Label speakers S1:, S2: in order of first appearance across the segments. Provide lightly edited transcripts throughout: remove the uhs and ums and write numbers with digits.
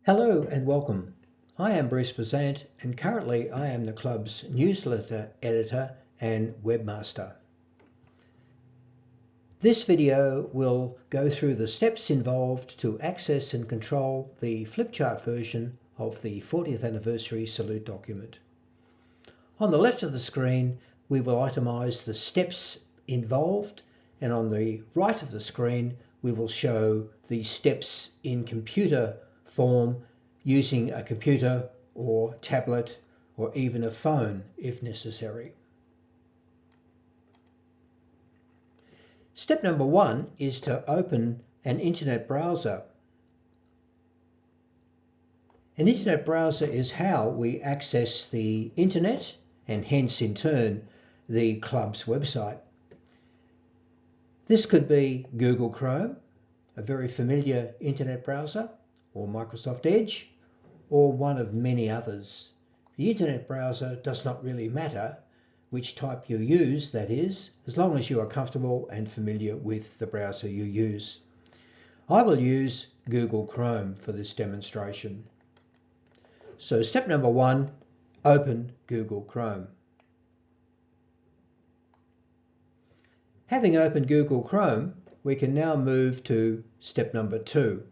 S1: Hello and welcome. I am Bruce Besant and currently I am the club's newsletter editor and webmaster. This video will go through the steps involved to access and control the flipchart version of the 40th anniversary salute document. On the left of the screen we will itemize the steps involved, and on the right of the screen we will show the steps in computer form using a computer or tablet or even a phone if necessary. Step number one is to open an internet browser. An internet browser is how we access the internet and hence in turn the club's website. This could be Google Chrome, a very familiar internet browser, or Microsoft Edge, or one of many others. The internet browser does not really matter which type you use, that is, as long as you are comfortable and familiar with the browser you use. I will use Google Chrome for this demonstration. So step number one, open Google Chrome. Having opened Google Chrome, we can now move to step number two.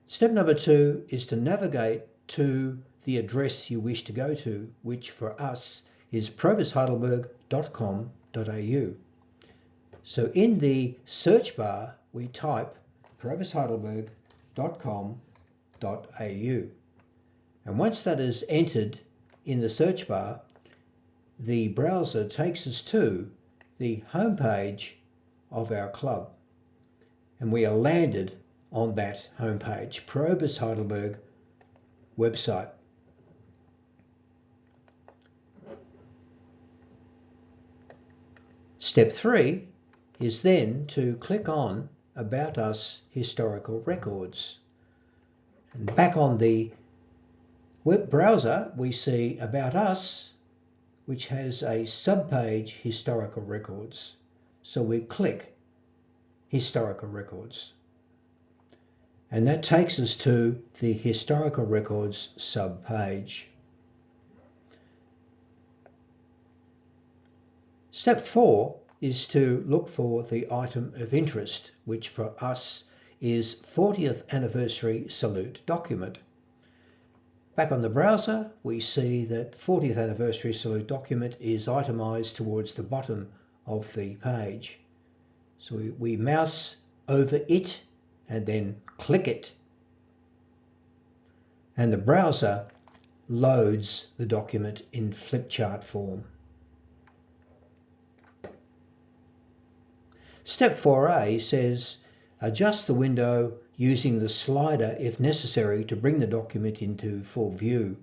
S1: Step number two is to navigate to the address you wish to go to, which for us is probusheidelberg.com.au. So in the search bar, we type probusheidelberg.com.au. And once that is entered in the search bar, the browser takes us to the home page of our club. And we are landed on that homepage, Probus Heidelberg website. Step three is then to click on About Us Historical Records. And back on the web browser, we see About Us, which has a sub-page Historical Records. So we click Historical Records. And that takes us to the Historical Records sub-page. Step four is to look for the item of interest, which for us is 40th Anniversary Salute Document. Back on the browser, we see that 40th Anniversary Salute Document is itemized towards the bottom of the page. So we mouse over it and then click it, and the browser loads the document in flipchart form. Step 4a says adjust the window using the slider if necessary to bring the document into full view.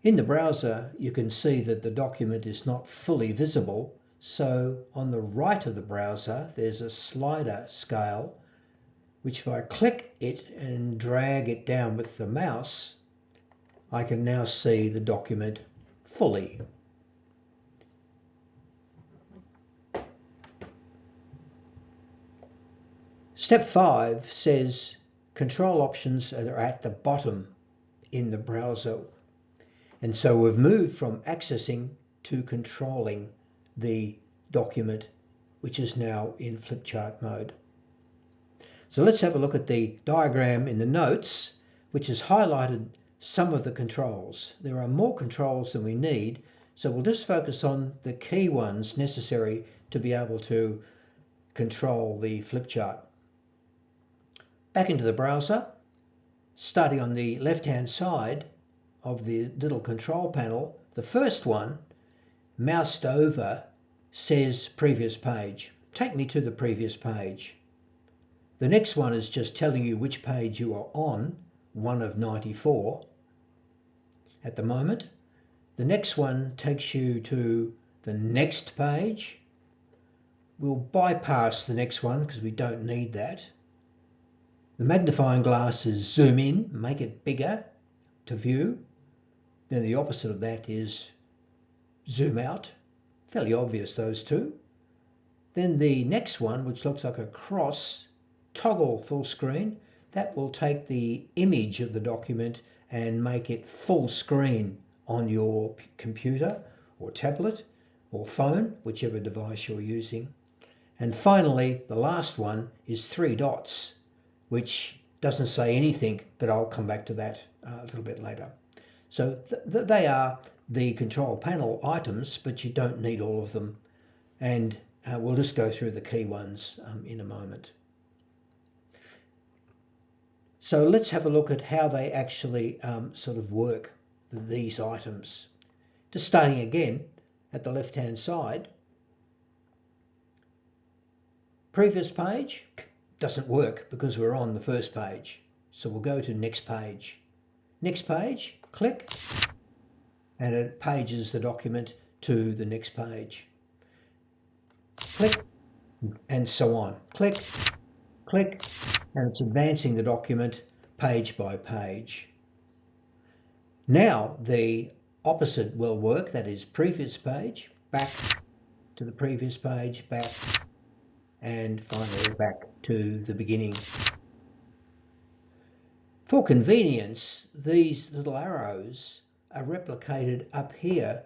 S1: In the browser you can see that the document is not fully visible, so on the right of the browser there's a slider scale which if I click it and drag it down with the mouse, I can now see the document fully. Step 5 says control options are at the bottom in the browser. And so we've moved from accessing to controlling the document, which is now in flipchart mode. So let's have a look at the diagram in the notes, which has highlighted some of the controls. There are more controls than we need, so we'll just focus on the key ones necessary to be able to control the flipchart. Back into the browser, starting on the left-hand side of the little control panel, the first one, moused over, says previous page. Take me to the previous page. The next one is just telling you which page you are on, 1 of 94 at the moment. The next one takes you to the next page. We'll bypass the next one because we don't need that. The magnifying glass is zoom in, make it bigger to view. Then the opposite of that is zoom out. Fairly obvious, those two. Then the next one, which looks like a cross, toggle full screen. that will take the image of the document and make it full screen on your computer or tablet or phone, whichever device you're using. And finally, the last one is 3 dots, which doesn't say anything, but I'll come back to that a little bit later. So they are the control panel items, but you don't need all of them. And we'll just go through the key ones in a moment. So let's have a look at how they actually sort of work, these items. Just starting again at the left-hand side. Previous page doesn't work because we're on the first page. So we'll go to next page. Next page, click, and it pages the document to the next page. Click, and so on. Click, click, and it's advancing the document page by page. Now the opposite will work, that is previous page, back to the previous page, back, and finally back to the beginning. For convenience, these little arrows are replicated up here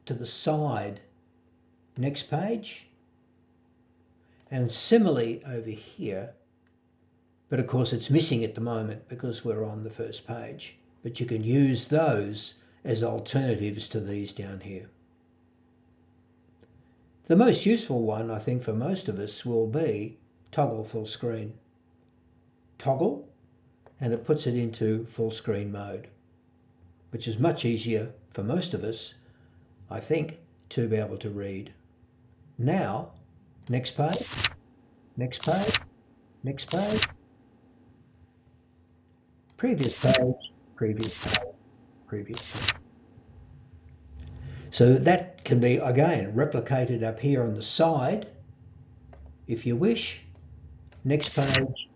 S1: to the side, next page, and similarly over here, but of course it's missing at the moment because we're on the first page, but you can use those as alternatives to these down here. The most useful one, I think, for most of us will be toggle full screen. Toggle, and it puts it into full screen mode, which is much easier for most of us, I think, to be able to read. Now, next page, next page, next page, previous page, previous page, previous page. So that can be, again, replicated up here on the side, if you wish. Next page,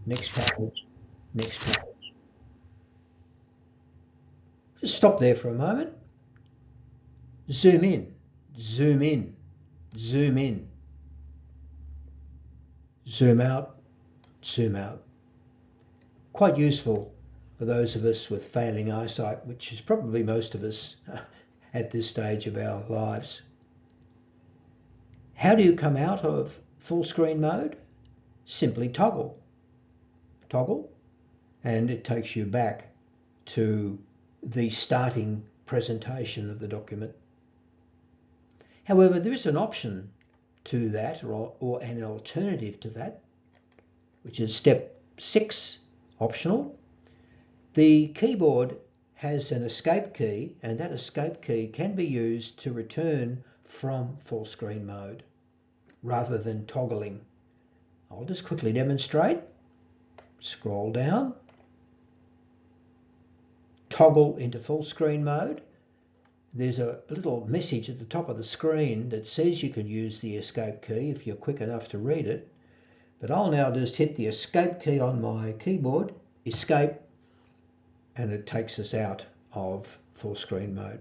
S1: next page, next page. Just stop there for a moment. Zoom in, zoom in, zoom in. Zoom out, zoom out. Quite useful for those of us with failing eyesight, which is probably most of us at this stage of our lives. How do you come out of full screen mode? Simply toggle. Toggle, and it takes you back to the starting presentation of the document. However, there is an option to that, or an alternative to that, which is step 6, optional. The keyboard has an escape key, and that escape key can be used to return from full screen mode rather than toggling. I'll just quickly demonstrate. Scroll down, toggle into full screen mode. There's a little message at the top of the screen that says you can use the escape key if you're quick enough to read it. But I'll now just hit the escape key on my keyboard, escape, and it takes us out of full screen mode.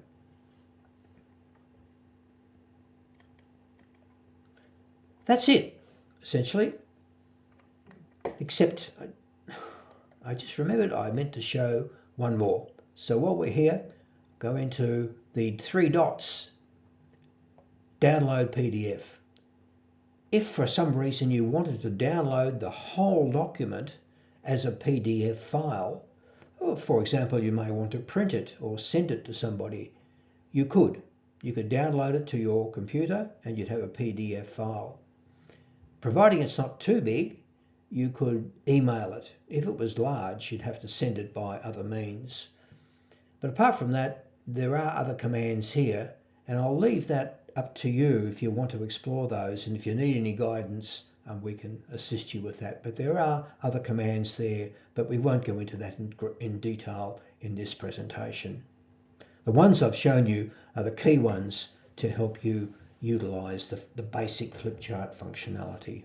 S1: That's it, essentially, except I just remembered I meant to show one more. So while we're here, go into the 3 dots, download PDF. If for some reason you wanted to download the whole document as a PDF file, or for example, you may want to print it or send it to somebody, you could. You could download it to your computer and you'd have a PDF file. Providing it's not too big, you could email it. If it was large, you'd have to send it by other means. But apart from that, there are other commands here, and I'll leave that up to you if you want to explore those, and if you need any guidance, we can assist you with that. But there are other commands there, but we won't go into that in detail in this presentation. The ones I've shown you are the key ones to help you utilize the basic flip chart functionality.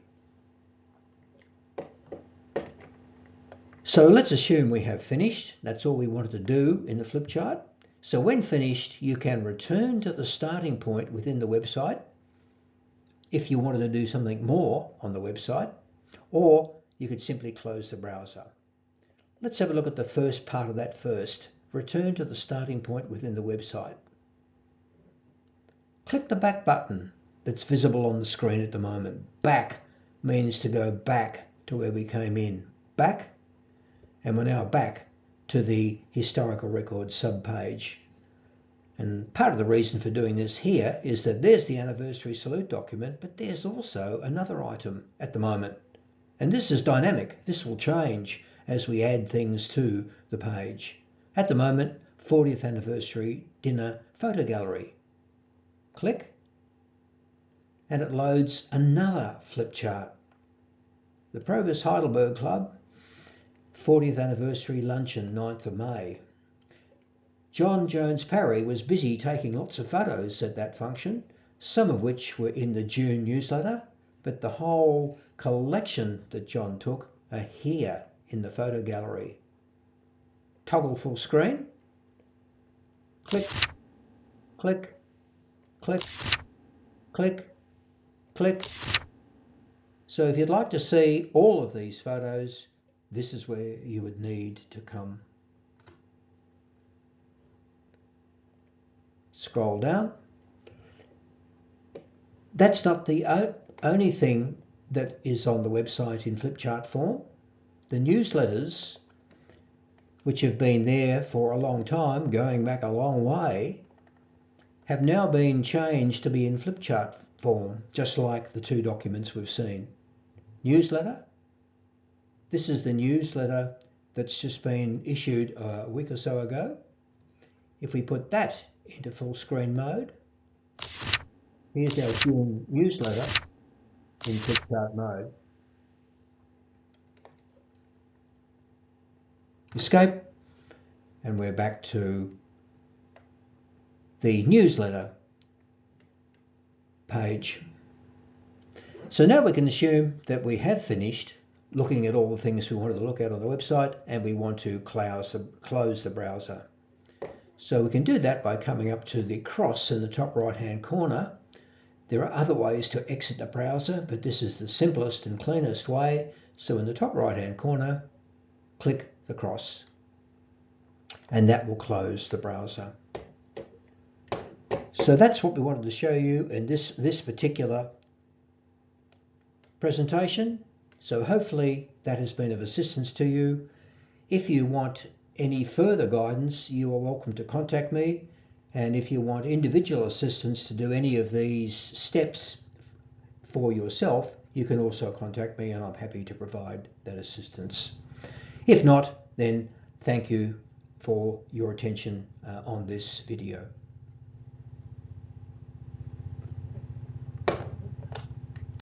S1: So let's assume we have finished. That's all we wanted to do in the flip chart. So when finished, you can return to the starting point within the website if you wanted to do something more on the website, or you could simply close the browser. Let's have a look at the first part of that first. Return to the starting point within the website. Click the back button that's visible on the screen at the moment. Back means to go back to where we came in. Back, and we're now back to the historical records subpage. And part of the reason for doing this here is that there's the anniversary salute document, but there's also another item at the moment. And this is dynamic. This will change as we add things to the page. At the moment, 40th anniversary dinner photo gallery. Click, and it loads another flip chart. The Probus Heidelberg Club 40th anniversary luncheon, 9th of May. John Jones Parry was busy taking lots of photos at that function, some of which were in the June newsletter, but the whole collection that John took are here in the photo gallery. Toggle full screen. Click, click, click, click, click. So if you'd like to see all of these photos, this is where you would need to come. Scroll down. That's not the only thing that is on the website in flipchart form. The newsletters, which have been there for a long time, going back a long way, have now been changed to be in flipchart form, just like the two documents we've seen. Newsletter. This is the newsletter that's just been issued a week or so ago. If we put that into full screen mode, here's our June newsletter in flipchart mode. Escape, and we're back to the newsletter page. So now we can assume that we have finished looking at all the things we wanted to look at on the website, and we want to close the browser. So we can do that by coming up to the cross in the top right hand corner. There are other ways to exit the browser, but this is the simplest and cleanest way. So in the top right hand corner, click the cross, and that will close the browser. So that's what we wanted to show you in this particular presentation. So hopefully that has been of assistance to you. If you want any further guidance, you are welcome to contact me. And if you want individual assistance to do any of these steps for yourself, you can also contact me, and I'm happy to provide that assistance. If not, then thank you for your attention on this video.